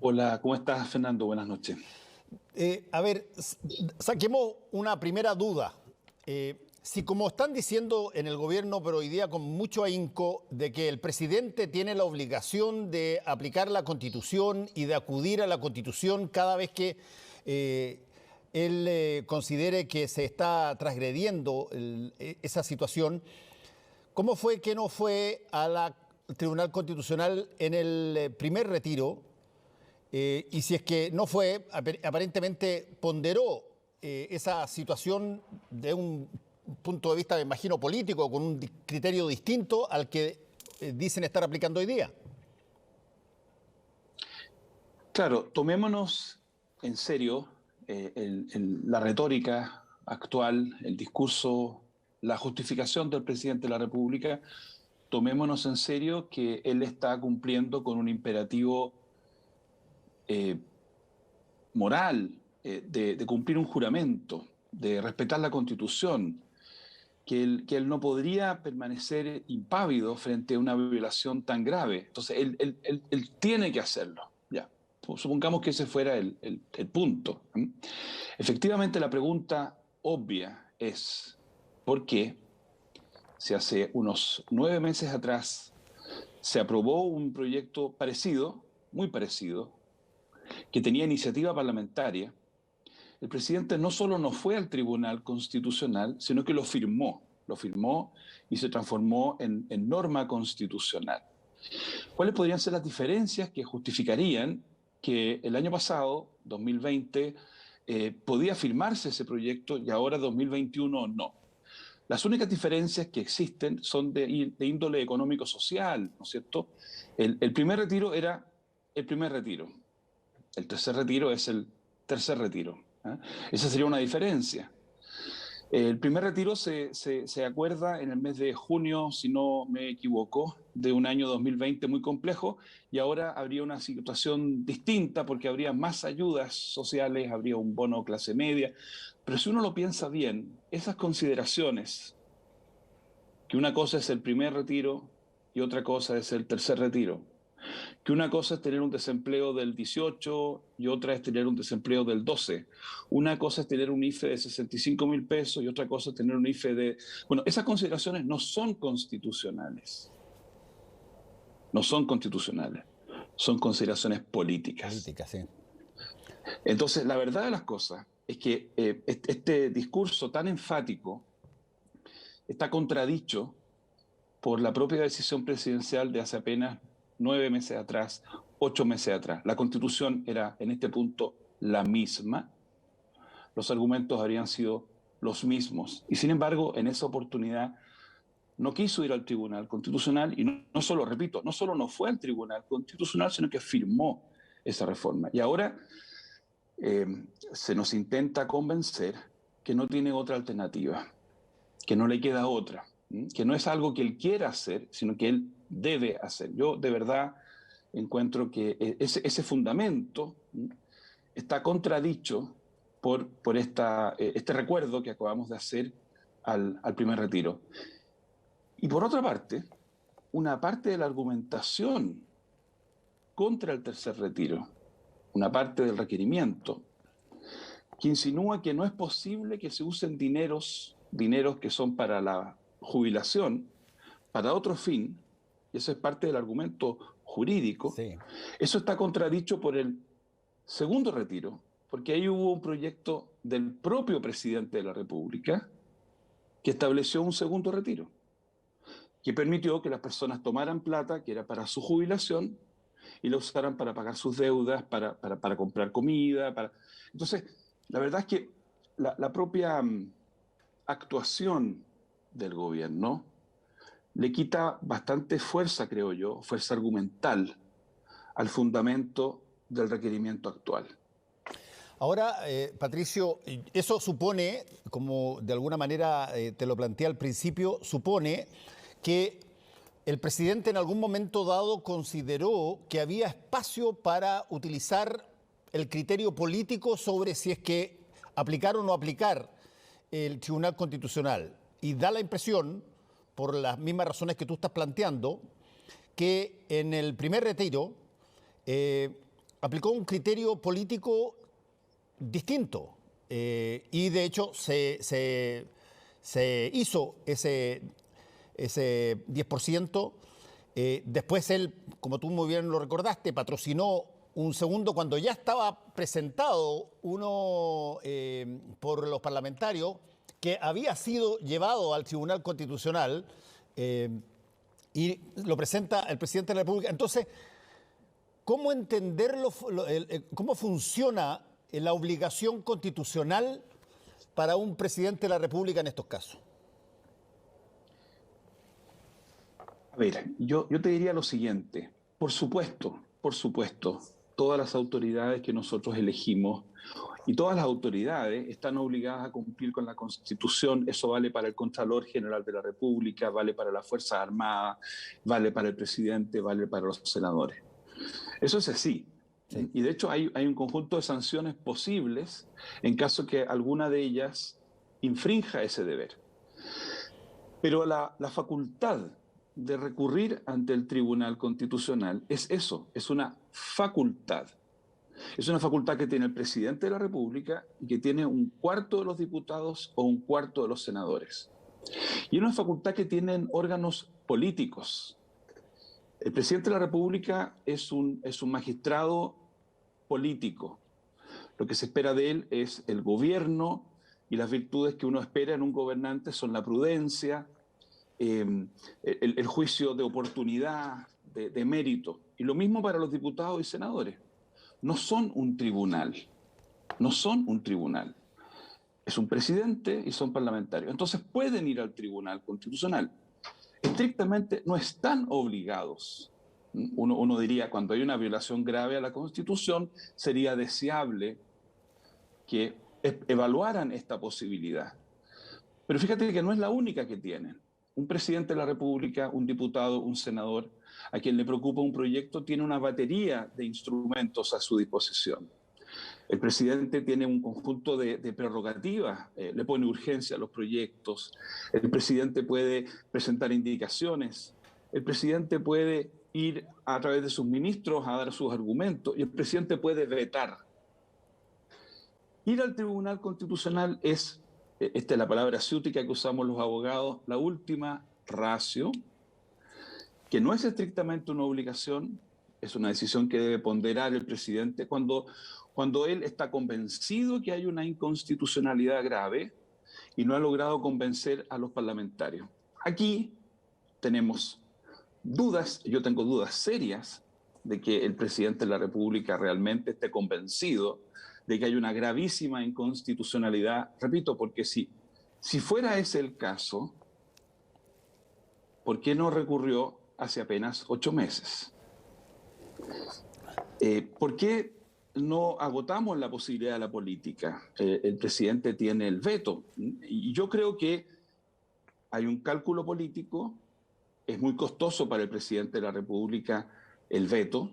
Hola, ¿cómo estás, Fernando? Buenas noches. Saquemos una primera duda. Si como están diciendo en el gobierno, pero hoy día con mucho ahínco, de que el presidente tiene la obligación de aplicar la Constitución y de acudir a la Constitución cada vez que él considere que se está transgrediendo esa situación, ¿cómo fue que no fue al Tribunal Constitucional en el primer retiro? Y si es que no fue, aparentemente ponderó esa situación de un punto de vista, me imagino, político, con un criterio distinto al que dicen estar aplicando hoy día. Claro, tomémonos en serio la retórica actual, el discurso, la justificación del presidente de la República. Tomémonos en serio que él está cumpliendo con un imperativo eh, moral, de cumplir un juramento, de respetar la Constitución, que él no podría permanecer impávido frente a una violación tan grave. Entonces, él tiene que hacerlo. Ya. Supongamos que ese fuera el punto. Efectivamente, la pregunta obvia es, ¿por qué si hace unos 9 meses atrás se aprobó un proyecto parecido, muy parecido, que tenía iniciativa parlamentaria? El presidente no solo no fue al Tribunal Constitucional, sino que lo firmó y se transformó en norma constitucional. ¿Cuáles podrían ser las diferencias que justificarían que el año pasado, 2020, podía firmarse ese proyecto y ahora 2021 no? Las únicas diferencias que existen son de índole económico-social, ¿no es cierto? El primer retiro era el primer retiro. El tercer retiro es el tercer retiro. ¿Eh? Esa sería una diferencia. El primer retiro se acuerda en el mes de junio, si no me equivoco, de un año 2020 muy complejo, y ahora habría una situación distinta porque habría más ayudas sociales, habría un bono clase media. Pero si uno lo piensa bien, esas consideraciones, que una cosa es el primer retiro y otra cosa es el tercer retiro, que una cosa es tener un desempleo del 18 y otra es tener un desempleo del 12. Una cosa es tener un IFE de 65.000 pesos y otra cosa es tener un IFE de... Bueno, esas consideraciones no son constitucionales. No son constitucionales. Son consideraciones políticas. Política, sí. Entonces, la verdad de las cosas es que este discurso tan enfático está contradicho por la propia decisión presidencial de hace apenas 9 meses atrás, 8 meses atrás. La Constitución era en este punto la misma, los argumentos habrían sido los mismos. Y sin embargo, en esa oportunidad no quiso ir al Tribunal Constitucional y no solo, repito, no solo no fue al Tribunal Constitucional, sino que firmó esa reforma. Y ahora eh, se nos intenta convencer que no tiene otra alternativa, que no le queda otra, que no es algo que él quiera hacer, sino que él debe hacer. Yo de verdad encuentro que ese fundamento está contradicho por este recuerdo que acabamos de hacer al primer retiro. Y por otra parte, una parte de la argumentación contra el tercer retiro, una parte del requerimiento, que insinúa que no es posible que se usen dineros que son para la jubilación, para otro fin, y eso es parte del argumento jurídico. Sí. Eso está contradicho por el segundo retiro, porque ahí hubo un proyecto del propio presidente de la República que estableció un segundo retiro, que permitió que las personas tomaran plata que era para su jubilación y la usaran para pagar sus deudas, para comprar comida. Entonces, la verdad es que la propia actuación del gobierno le quita bastante fuerza, creo yo, fuerza argumental al fundamento del requerimiento actual. Ahora, Patricio, eso supone, como de alguna manera te lo planteé al principio, supone que el presidente en algún momento dado consideró que había espacio para utilizar el criterio político sobre si es que aplicar o no aplicar el Tribunal Constitucional. Y da la impresión, por las mismas razones que tú estás planteando, que en el primer retiro aplicó un criterio político distinto. Y de hecho se hizo ese 10%. Después él, como tú muy bien lo recordaste, patrocinó un segundo cuando ya estaba presentado uno por los parlamentarios que había sido llevado al Tribunal Constitucional y lo presenta el presidente de la República. Entonces, ¿cómo entenderlo, cómo funciona la obligación constitucional para un presidente de la República en estos casos? A ver, yo te diría lo siguiente. Por supuesto, todas las autoridades que nosotros elegimos y todas las autoridades están obligadas a cumplir con la Constitución. Eso vale para el Contralor General de la República, vale para las Fuerzas Armadas, vale para el presidente, vale para los senadores. Eso es así. Sí. Y de hecho hay un conjunto de sanciones posibles en caso que alguna de ellas infrinja ese deber. Pero la facultad de recurrir ante el Tribunal Constitucional es eso, es una facultad. Es una facultad que tiene el presidente de la República y que tiene un cuarto de los diputados o un cuarto de los senadores. Y es una facultad que tienen órganos políticos. El presidente de la República es un magistrado político. Lo que se espera de él es el gobierno, y las virtudes que uno espera en un gobernante son la prudencia, el juicio de oportunidad, de mérito. Y lo mismo para los diputados y senadores. No son un tribunal, no son un tribunal. Es un presidente y son parlamentarios. Entonces pueden ir al Tribunal Constitucional. Estrictamente no están obligados. Uno diría, cuando hay una violación grave a la Constitución, sería deseable que evaluaran esta posibilidad. Pero fíjate que no es la única que tienen. Un presidente de la República, un diputado, un senador, a quien le preocupa un proyecto, tiene una batería de instrumentos a su disposición. El presidente tiene un conjunto de prerrogativas, le pone urgencia a los proyectos, el presidente puede presentar indicaciones, el presidente puede ir a través de sus ministros a dar sus argumentos y el presidente puede vetar. Ir al Tribunal Constitucional es, esta es la palabra ciútica que usamos los abogados, la última ratio, que no es estrictamente una obligación, es una decisión que debe ponderar el presidente cuando él está convencido que hay una inconstitucionalidad grave y no ha logrado convencer a los parlamentarios. Aquí tenemos dudas, yo tengo dudas serias de que el presidente de la República realmente esté convencido de que hay una gravísima inconstitucionalidad. Repito, porque si fuera ese el caso, ¿por qué no recurrió hace apenas 8 meses? ¿Por qué no agotamos la posibilidad de la política? El presidente tiene el veto. Y yo creo que hay un cálculo político, es muy costoso para el presidente de la República el veto.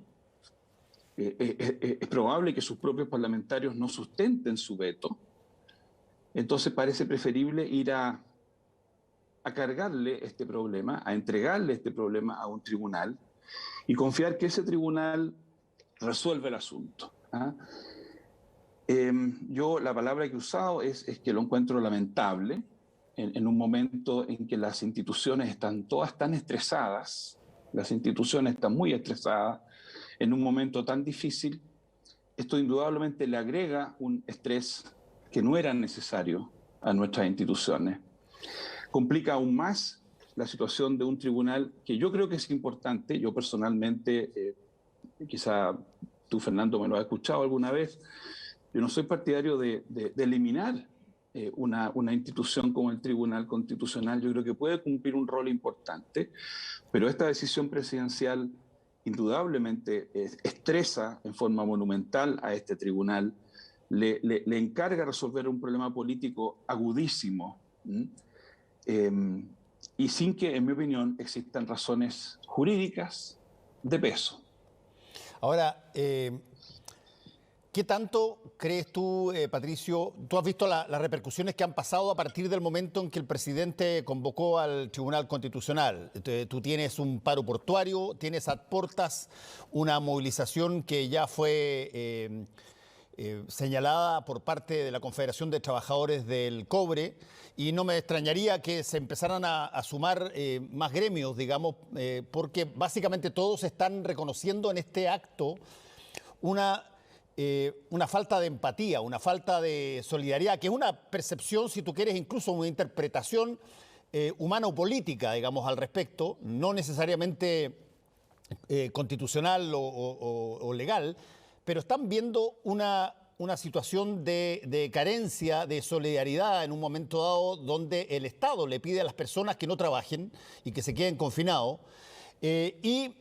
Es probable que sus propios parlamentarios no sustenten su veto. Entonces parece preferible ir a cargarle este problema, a entregarle este problema a un tribunal y confiar que ese tribunal resuelve el asunto. Yo la palabra que he usado es que lo encuentro lamentable en un momento en que las instituciones están todas tan estresadas, las instituciones están muy estresadas, en un momento tan difícil. Esto indudablemente le agrega un estrés que no era necesario a nuestras instituciones. Complica aún más la situación de un tribunal que yo creo que es importante. Yo personalmente, quizá tú, Fernando, me lo has escuchado alguna vez, yo no soy partidario de eliminar una institución como el Tribunal Constitucional. Yo creo que puede cumplir un rol importante, pero esta decisión presidencial indudablemente estresa en forma monumental a este tribunal, le encarga resolver un problema político agudísimo, y sin que, en mi opinión, existan razones jurídicas de peso. Ahora, ¿Qué tanto crees tú, Patricio? Tú has visto las repercusiones que han pasado a partir del momento en que el presidente convocó al Tribunal Constitucional. Tú tienes un paro portuario, tienes a portas una movilización que ya fue señalada por parte de la Confederación de Trabajadores del Cobre, y no me extrañaría que se empezaran a sumar más gremios, digamos, porque básicamente todos están reconociendo en este acto una falta de empatía, una falta de solidaridad, que es una percepción, si tú quieres, incluso una interpretación humano-política, digamos, al respecto, no necesariamente constitucional o legal, pero están viendo una situación de carencia, de solidaridad en un momento dado donde el Estado le pide a las personas que no trabajen y que se queden confinados. Y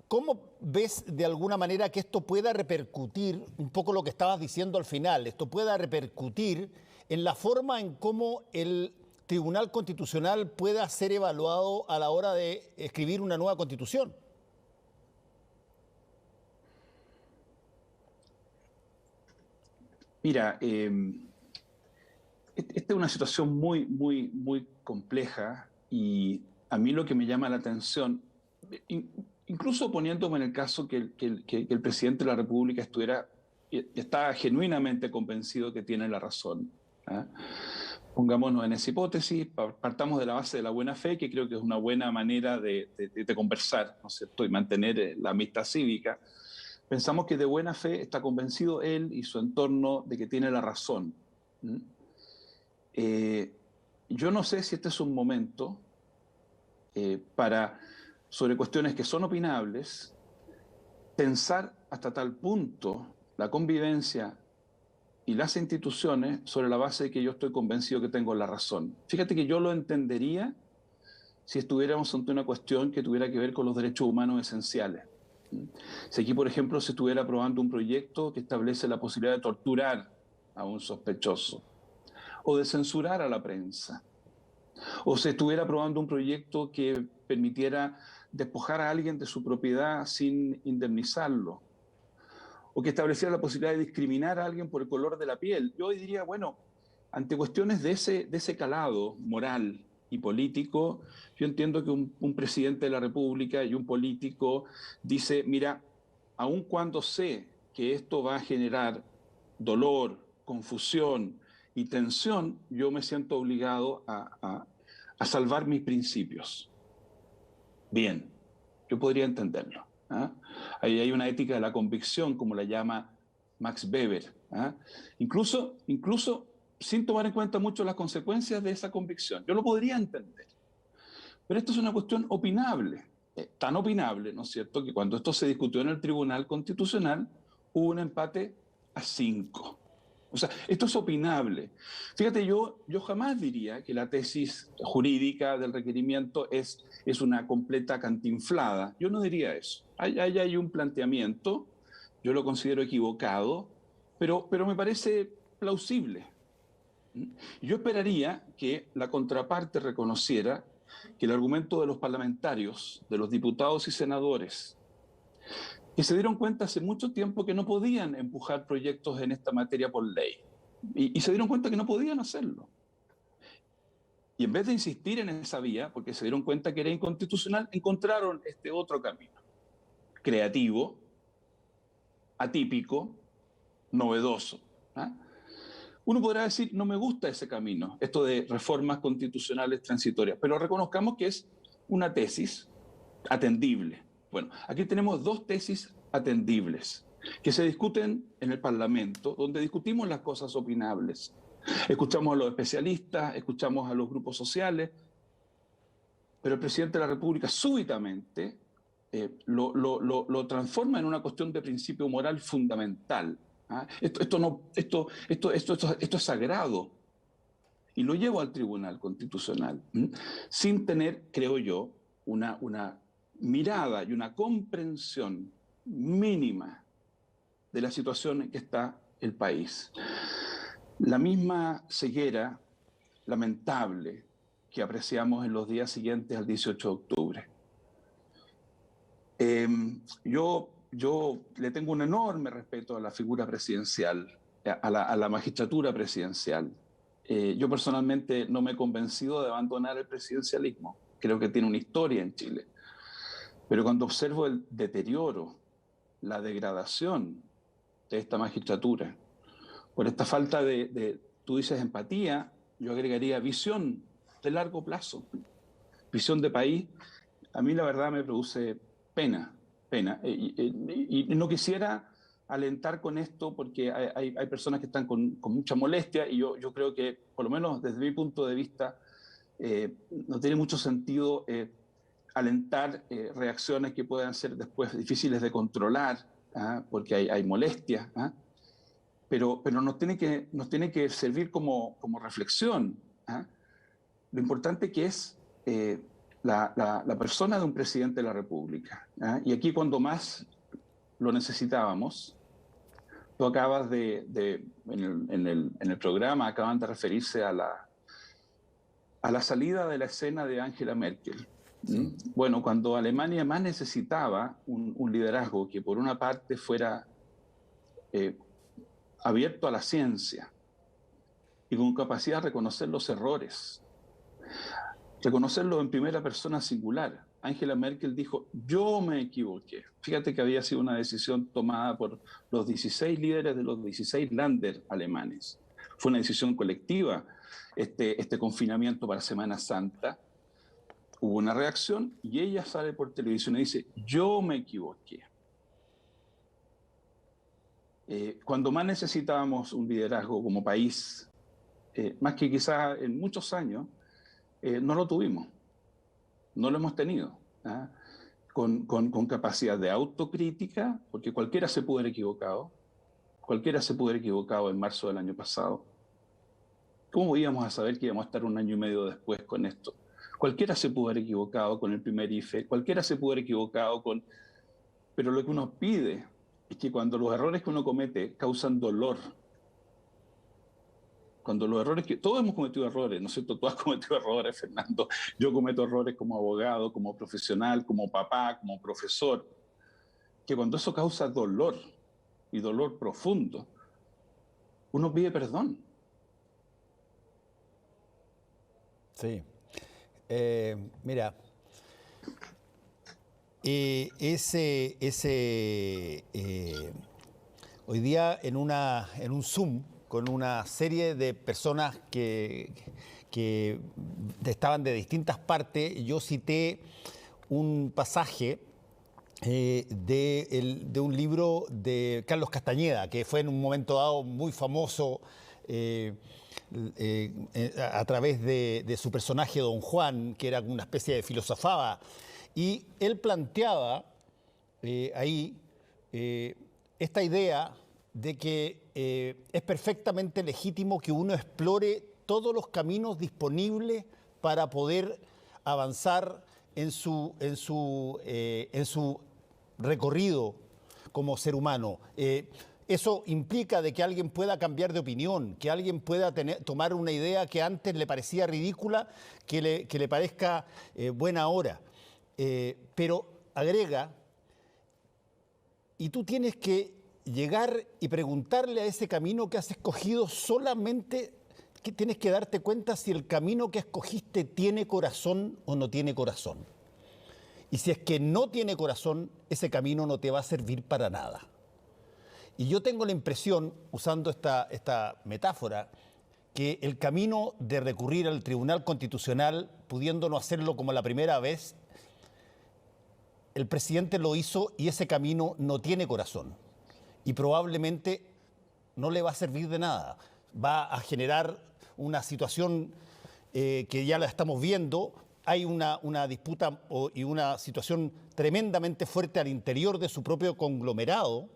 ¿cómo ves de alguna manera que esto pueda repercutir, un poco lo que estabas diciendo al final, esto pueda repercutir en la forma en cómo el Tribunal Constitucional pueda ser evaluado a la hora de escribir una nueva constitución? Mira, esta es una situación muy compleja, y a mí lo que me llama la atención, incluso poniéndome en el caso que el presidente de la República está genuinamente convencido que tiene la razón. ¿Ah? Pongámonos en esa hipótesis, partamos de la base de la buena fe, que creo que es una buena manera de conversar, ¿no es cierto?, y mantener la amistad cívica. Pensamos que de buena fe está convencido él y su entorno de que tiene la razón. ¿Mm? Yo no sé si este es un momento para, sobre cuestiones que son opinables, pensar hasta tal punto la convivencia y las instituciones sobre la base de que yo estoy convencido que tengo la razón. Fíjate que yo lo entendería si estuviéramos ante una cuestión que tuviera que ver con los derechos humanos esenciales. Si aquí, por ejemplo, se estuviera aprobando un proyecto que establece la posibilidad de torturar a un sospechoso o de censurar a la prensa, o se estuviera aprobando un proyecto que permitiera despojar a alguien de su propiedad sin indemnizarlo, o que estableciera la posibilidad de discriminar a alguien por el color de la piel. Yo hoy diría, bueno, ante cuestiones de ese calado moral y político, yo entiendo que un presidente de la República y un político dice, mira, aun cuando sé que esto va a generar dolor, confusión y tensión, yo me siento obligado a salvar mis principios. Bien, yo podría entenderlo. ¿Ah? Ahí hay una ética de la convicción, como la llama Max Weber. ¿Ah? Incluso sin tomar en cuenta mucho las consecuencias de esa convicción. Yo lo podría entender. Pero esto es una cuestión opinable, tan opinable, ¿no es cierto?, que cuando esto se discutió en el Tribunal Constitucional hubo un empate a 5. O sea, esto es opinable. Fíjate, yo jamás diría que la tesis jurídica del requerimiento es una completa cantinflada. Yo no diría eso. Hay un planteamiento, yo lo considero equivocado, pero me parece plausible. Yo esperaría que la contraparte reconociera que el argumento de los parlamentarios, de los diputados y senadores, que se dieron cuenta hace mucho tiempo que no podían empujar proyectos en esta materia por ley, y se dieron cuenta que no podían hacerlo. Y en vez de insistir en esa vía, porque se dieron cuenta que era inconstitucional, encontraron este otro camino, creativo, atípico, novedoso. ¿Ah? Uno podrá decir, no me gusta ese camino, esto de reformas constitucionales transitorias, pero reconozcamos que es una tesis atendible. Bueno, aquí tenemos dos tesis atendibles que se discuten en el Parlamento, donde discutimos las cosas opinables. Escuchamos a los especialistas, escuchamos a los grupos sociales, pero el presidente de la República súbitamente lo transforma en una cuestión de principio moral fundamental. ¿Ah? Esto es sagrado, y lo llevo al Tribunal Constitucional, sin tener, creo yo, una mirada y una comprensión mínima de la situación en que está el país. La misma ceguera lamentable que apreciamos en los días siguientes al 18 de octubre. Yo yo le tengo un enorme respeto a la figura presidencial, a la magistratura presidencial. Yo personalmente no me he convencido de abandonar el presidencialismo. Creo que tiene una historia en Chile. Pero cuando observo el deterioro, la degradación de esta magistratura, por esta falta tú dices empatía, yo agregaría visión de largo plazo, visión de país, a mí la verdad me produce pena. Y no quisiera alentar con esto porque hay personas que están con mucha molestia y yo creo que, por lo menos desde mi punto de vista, no tiene mucho sentido alentar reacciones que puedan ser después difíciles de controlar, porque hay molestias, pero nos tiene que servir como reflexión. Lo importante que es la persona de un presidente de la República. Y aquí cuando más lo necesitábamos, tú acabas en el programa, acaban de referirse a la salida de la escena de Angela Merkel. Sí. Bueno, cuando Alemania más necesitaba un liderazgo que por una parte fuera abierto a la ciencia y con capacidad de reconocer los errores, reconocerlo en primera persona singular. Angela Merkel dijo, yo me equivoqué. Fíjate que había sido una decisión tomada por los 16 líderes de los 16 Länder alemanes. Fue una decisión colectiva, este confinamiento para Semana Santa. Hubo una reacción y ella sale por televisión y dice, yo me equivoqué. Cuando más necesitábamos un liderazgo como país, más que quizás en muchos años, no lo tuvimos, no lo hemos tenido, con capacidad de autocrítica, porque cualquiera se pudo haber equivocado en marzo del año pasado. ¿Cómo íbamos a saber que íbamos a estar un año y medio después con esto? Cualquiera se pudo haber equivocado con el primer IFE, cualquiera se pudo haber equivocado con... Pero lo que uno pide es que cuando los errores que uno comete causan dolor, cuando los errores que... Todos hemos cometido errores, ¿no es cierto? Tú has cometido errores, Fernando. Yo cometo errores como abogado, como profesional, como papá, como profesor. Que cuando eso causa dolor, y dolor profundo, uno pide perdón. Sí. Mira, hoy día en un Zoom con una serie de personas que estaban de distintas partes, yo cité un pasaje de un libro de Carlos Castañeda, que fue en un momento dado muy famoso a través de su personaje Don Juan, que era una especie de filosofaba, y él planteaba ahí esta idea de que es perfectamente legítimo que uno explore todos los caminos disponibles para poder avanzar en su recorrido como ser humano. Eso implica de que alguien pueda cambiar de opinión, que alguien pueda tomar una idea que antes le parecía ridícula, que le parezca buena ahora. Pero agrega, y tú tienes que llegar y preguntarle a ese camino que has escogido solamente, que tienes que darte cuenta si el camino que escogiste tiene corazón o no tiene corazón. Y si es que no tiene corazón, ese camino no te va a servir para nada. Y yo tengo la impresión, usando esta metáfora, que el camino de recurrir al Tribunal Constitucional, pudiendo no hacerlo como la primera vez, el presidente lo hizo y ese camino no tiene corazón. Y probablemente no le va a servir de nada. Va a generar una situación que ya la estamos viendo. Hay una disputa y una situación tremendamente fuerte al interior de su propio conglomerado,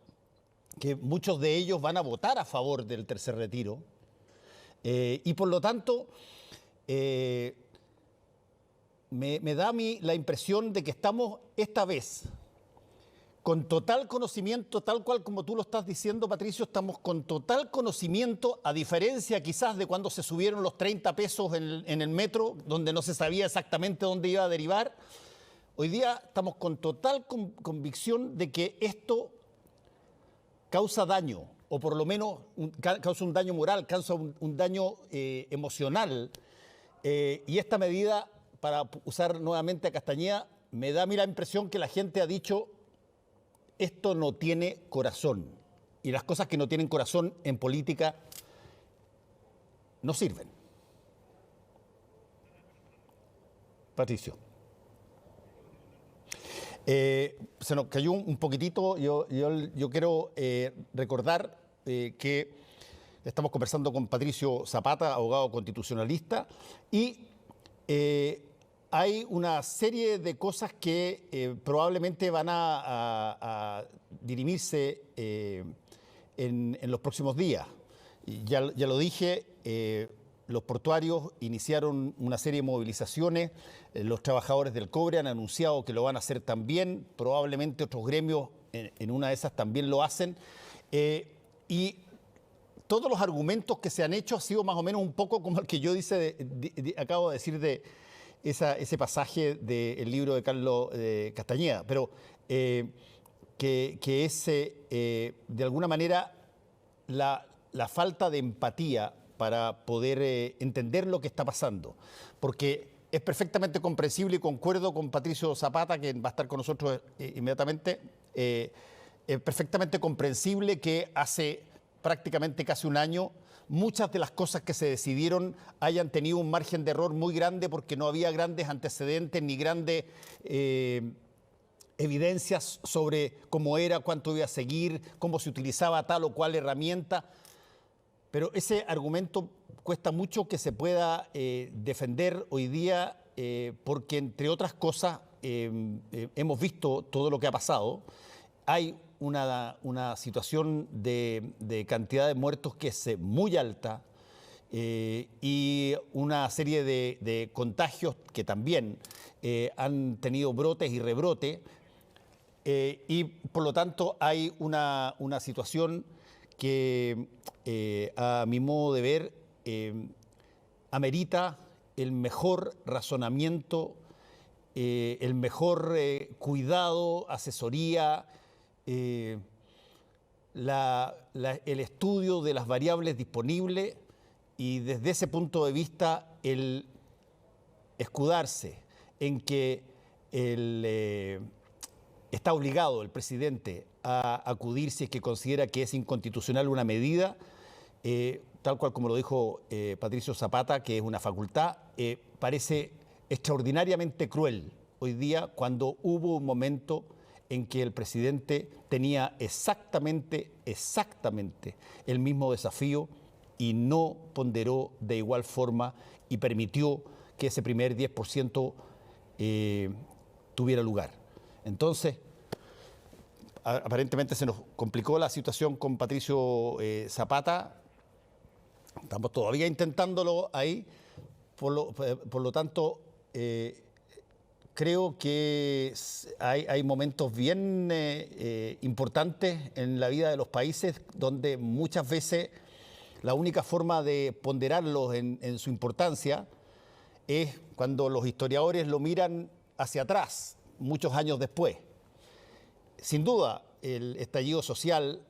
que muchos de ellos van a votar a favor del tercer retiro. Y por lo tanto, me da a mí la impresión de que estamos esta vez con total conocimiento, tal cual como tú lo estás diciendo, Patricio, estamos con total conocimiento, a diferencia quizás de cuando se subieron los 30 pesos en el metro, donde no se sabía exactamente dónde iba a derivar. Hoy día estamos con total convicción de que esto causa daño, o por lo menos causa un daño moral, causa un daño emocional. Y esta medida, para usar nuevamente a Castañeda, me da a mí la impresión que la gente ha dicho, esto no tiene corazón. Y las cosas que no tienen corazón en política no sirven. Patricio. Se nos cayó un poquitito. Yo quiero recordar que estamos conversando con Patricio Zapata, abogado constitucionalista, y hay una serie de cosas que probablemente van a dirimirse en los próximos días. Ya lo dije, los portuarios iniciaron una serie de movilizaciones, los trabajadores del cobre han anunciado que lo van a hacer también, probablemente otros gremios en una de esas también lo hacen, y todos los argumentos que se han hecho ha sido más o menos un poco como el que yo acabo de decir de ese pasaje del libro de Carlos Castañeda, pero que es de alguna manera la falta de empatía para poder entender lo que está pasando, porque es perfectamente comprensible y concuerdo con Patricio Zapata, que va a estar con nosotros inmediatamente, es perfectamente comprensible que hace prácticamente casi un año muchas de las cosas que se decidieron hayan tenido un margen de error muy grande porque no había grandes antecedentes ni grandes evidencias sobre cómo era, cuánto iba a seguir, cómo se utilizaba tal o cual herramienta. Pero ese argumento cuesta mucho que se pueda defender hoy día porque, entre otras cosas, hemos visto todo lo que ha pasado. Hay una situación de cantidad de muertos que es muy alta y una serie de contagios que también han tenido brotes y rebrotes y, por lo tanto, hay una situación que a mi modo de ver amerita el mejor razonamiento, el mejor cuidado, asesoría, el estudio de las variables disponibles y desde ese punto de vista el escudarse en que está obligado el presidente a acudir si es que considera que es inconstitucional una medida, tal cual como lo dijo Patricio Zapata, que es una facultad, parece extraordinariamente cruel hoy día cuando hubo un momento en que el presidente tenía exactamente el mismo desafío y no ponderó de igual forma y permitió que ese primer 10% tuviera lugar. Entonces, aparentemente se nos complicó la situación con Patricio Zapata. Estamos todavía intentándolo ahí. Por lo tanto, creo que hay momentos bien importantes en la vida de los países donde muchas veces la única forma de ponderarlos en su importancia es cuando los historiadores lo miran hacia atrás, muchos años después. Sin duda, el estallido social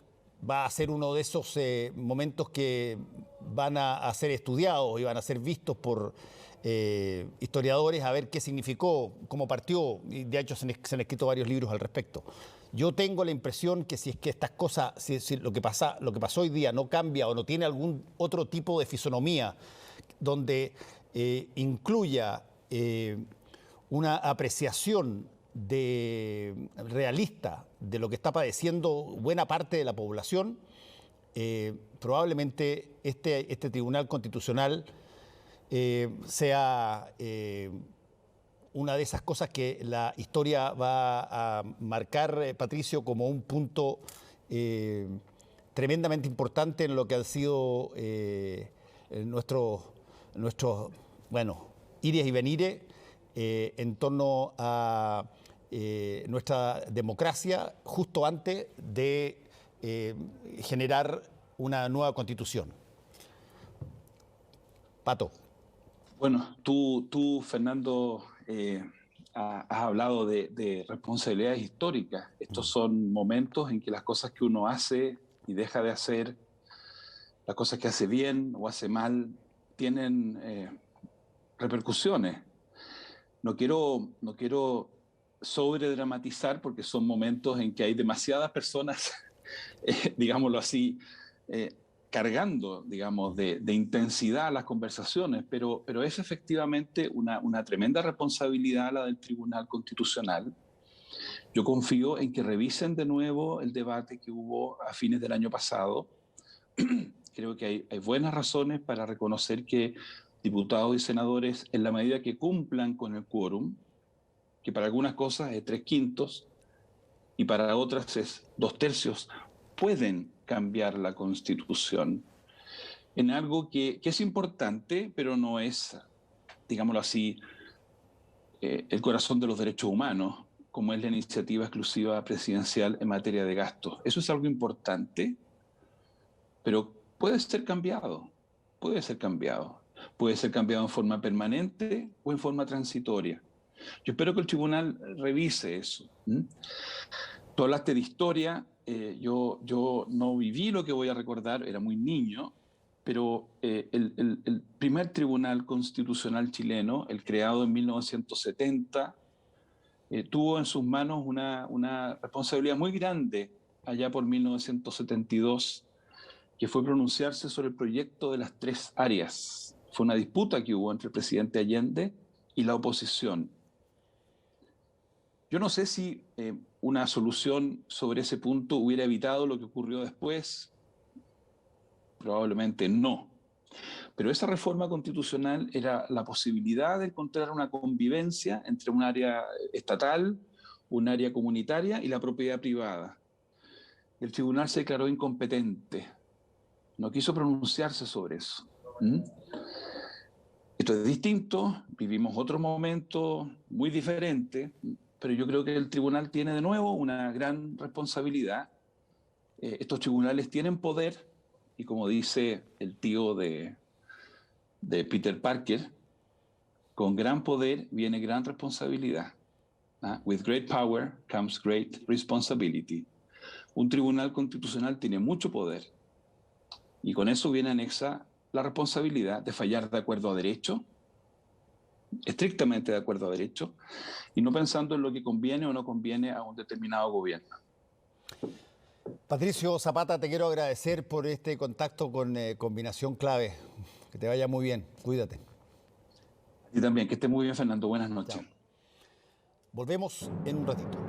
va a ser uno de esos momentos que van a ser estudiados y van a ser vistos por historiadores a ver qué significó, cómo partió, y de hecho se han escrito varios libros al respecto. Yo tengo la impresión que si es que estas cosas, si lo que pasó hoy día no cambia o no tiene algún otro tipo de fisonomía donde incluya una apreciación realista de lo que está padeciendo buena parte de la población, probablemente este Tribunal Constitucional sea una de esas cosas que la historia va a marcar, Patricio, como un punto tremendamente importante en lo que han sido nuestros ires y venires en torno a nuestra democracia justo antes de generar una nueva constitución. Pato. Bueno, tú Fernando, has hablado de responsabilidades históricas. Estos son momentos en que las cosas que uno hace y deja de hacer, las cosas que hace bien o hace mal, tienen repercusiones. No quiero sobredramatizar porque son momentos en que hay demasiadas personas, digámoslo así, cargando, digamos, de intensidad las conversaciones, pero es efectivamente una tremenda responsabilidad la del Tribunal Constitucional. Yo confío en que revisen de nuevo el debate que hubo a fines del año pasado. Creo que hay buenas razones para reconocer que diputados y senadores, en la medida que cumplan con el quórum, que para algunas cosas es 3/5 y para otras es 2/3, pueden cambiar la Constitución en algo que es importante, pero no es, digámoslo así, el corazón de los derechos humanos, como es la iniciativa exclusiva presidencial en materia de gastos. Eso es algo importante, pero puede ser cambiado, puede ser cambiado. Puede ser cambiado en forma permanente o en forma transitoria. Yo espero que el tribunal revise eso. Tú hablaste de historia, yo no viví lo que voy a recordar, era muy niño, pero el primer tribunal constitucional chileno, el creado en 1970, tuvo en sus manos una responsabilidad muy grande allá por 1972, que fue pronunciarse sobre el proyecto de las 3 áreas. Fue una disputa que hubo entre el presidente Allende y la oposición. Yo no sé si una solución sobre ese punto hubiera evitado lo que ocurrió después. Probablemente no. Pero esa reforma constitucional era la posibilidad de encontrar una convivencia entre un área estatal, un área comunitaria y la propiedad privada. El tribunal se declaró incompetente. No quiso pronunciarse sobre eso. Esto es distinto, vivimos otro momento muy diferente, pero yo creo que el tribunal tiene de nuevo una gran responsabilidad. Estos tribunales tienen poder y, como dice el tío de Peter Parker, con gran poder viene gran responsabilidad. With great power comes great responsibility. Un tribunal constitucional tiene mucho poder y con eso viene anexa la responsabilidad de fallar de acuerdo a derecho, estrictamente de acuerdo a derecho, y no pensando en lo que conviene o no conviene a un determinado gobierno. Patricio Zapata, te quiero agradecer por este contacto con Combinación Clave. Que te vaya muy bien, cuídate. Y también, que esté muy bien, Fernando. Buenas noches. Chao. Volvemos en un ratito.